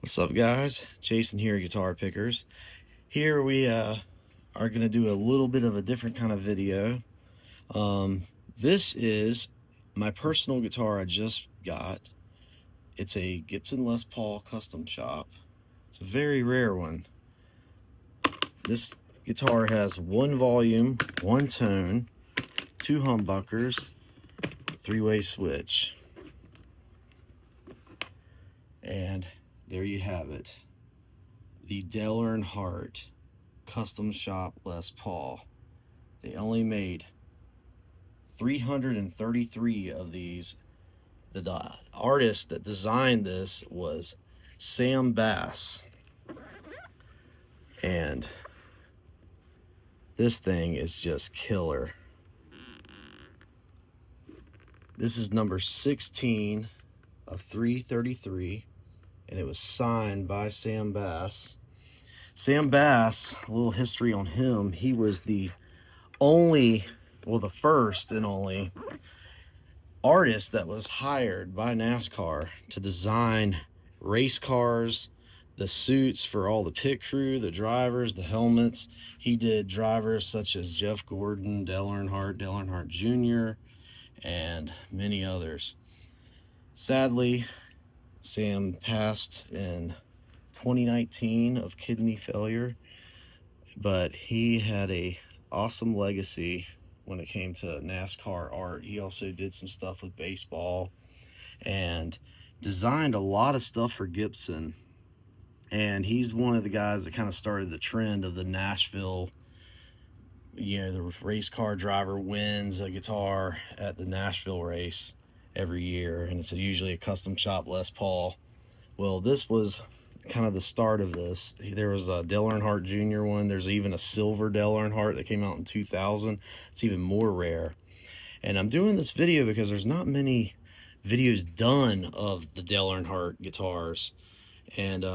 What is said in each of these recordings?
What's up, guys? Jason here, Guitar Pickers. Here we are going to do a little bit of a different kind of video. This is my personal guitar I just got. It's a Gibson Les Paul custom shop. It's a very rare one. This guitar has one volume, one tone, two humbuckers, three-way switch. And there you have it. The Dale Earnhardt custom shop Les Paul. They only made 333 of these. The artist that designed this was Sam Bass. And this thing is just killer. This is number 16 of 333. And it was signed by Sam Bass. Sam Bass, a little history on him, he was the first and only artist that was hired by NASCAR to design race cars, the suits for all the pit crew, the drivers, the helmets. He did drivers such as Jeff Gordon, Dale Earnhardt Jr., and many others. Sadly, Sam passed in 2019 of kidney failure, but he had a awesome legacy when it came to NASCAR art. He also did some stuff with baseball and designed a lot of stuff for Gibson. And he's one of the guys that kind of started the trend of the Nashville, the race car driver wins a guitar at the Nashville race every year, and it's usually a custom shop Les Paul. Well, this was kind of the start of this. There was a Dale Earnhardt Jr. one. There's even a silver Dale Earnhardt that came out in 2000. It's even more rare. And I'm doing this video because there's not many videos done of the Dale Earnhardt guitars. And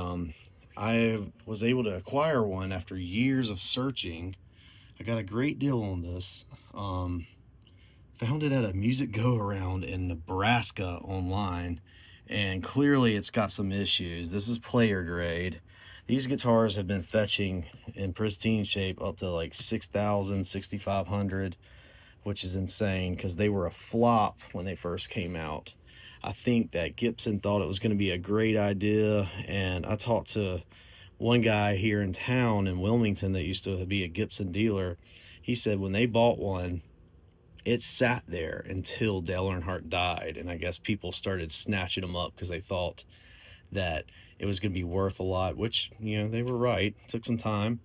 I was able to acquire one after years of searching. I got a great deal on this. Found it at a music go-around in Nebraska online, and clearly it's got some issues. This is player grade. These guitars have been fetching in pristine shape up to like 6,000, 6,500, which is insane because they were a flop when they first came out. I think that Gibson thought it was going to be a great idea, and I talked to one guy here in town in Wilmington that used to be a Gibson dealer. He said when they bought one, it sat there until Dale Earnhardt died, and I guess people started snatching them up because they thought that it was going to be worth a lot, which, they were right. It took some time,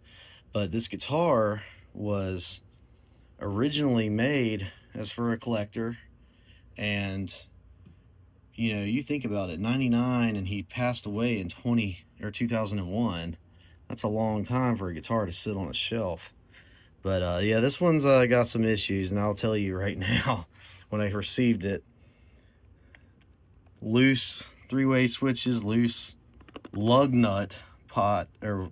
but this guitar was originally made as for a collector, and you think about it, 99, and he passed away in 2001. That's a long time for a guitar to sit on a shelf. But yeah, this one's got some issues, and I'll tell you right now. When I received it, loose three-way switches, loose lug nut pot or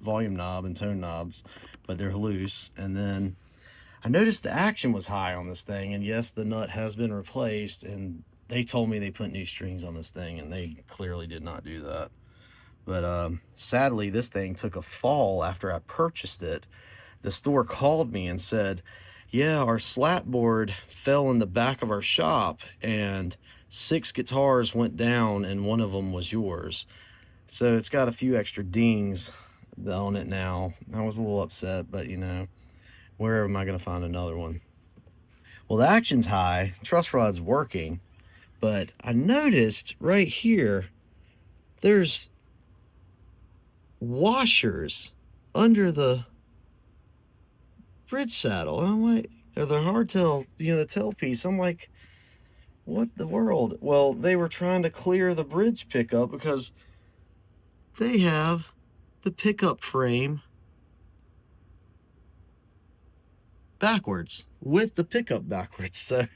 volume knob and tone knobs, but they're loose. And then I noticed the action was high on this thing, and yes, the nut has been replaced, and they told me they put new strings on this thing, and they clearly did not do that. But sadly, this thing took a fall after I purchased it. The store called me and said, yeah, our slat board fell in the back of our shop and 6 guitars went down and one of them was yours. So it's got a few extra dings on it now. I was a little upset, but where am I going to find another one? Well, the action's high, truss rod's working, but I noticed right here there's washers under the bridge saddle. I'm like, or the hardtail, the tailpiece. I'm like, what the world? Well, they were trying to clear the bridge pickup because they have the pickup frame backwards with the pickup backwards. So,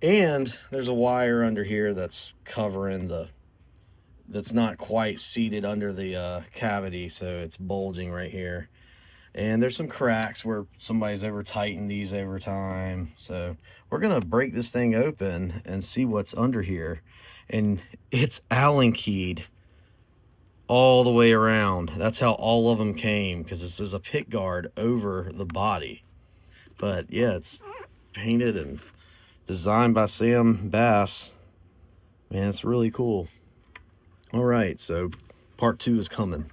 and there's a wire under here that's covering that's not quite seated under the cavity, so it's bulging right here. And there's some cracks where somebody's over tightened these over time. So we're gonna break this thing open and see what's under here. And it's Allen keyed. all the way around. That's how all of them came, because this is a pick guard over the body. But yeah, it's painted and designed by Sam Bass. Man, it's really cool. All right, so part 2 is coming.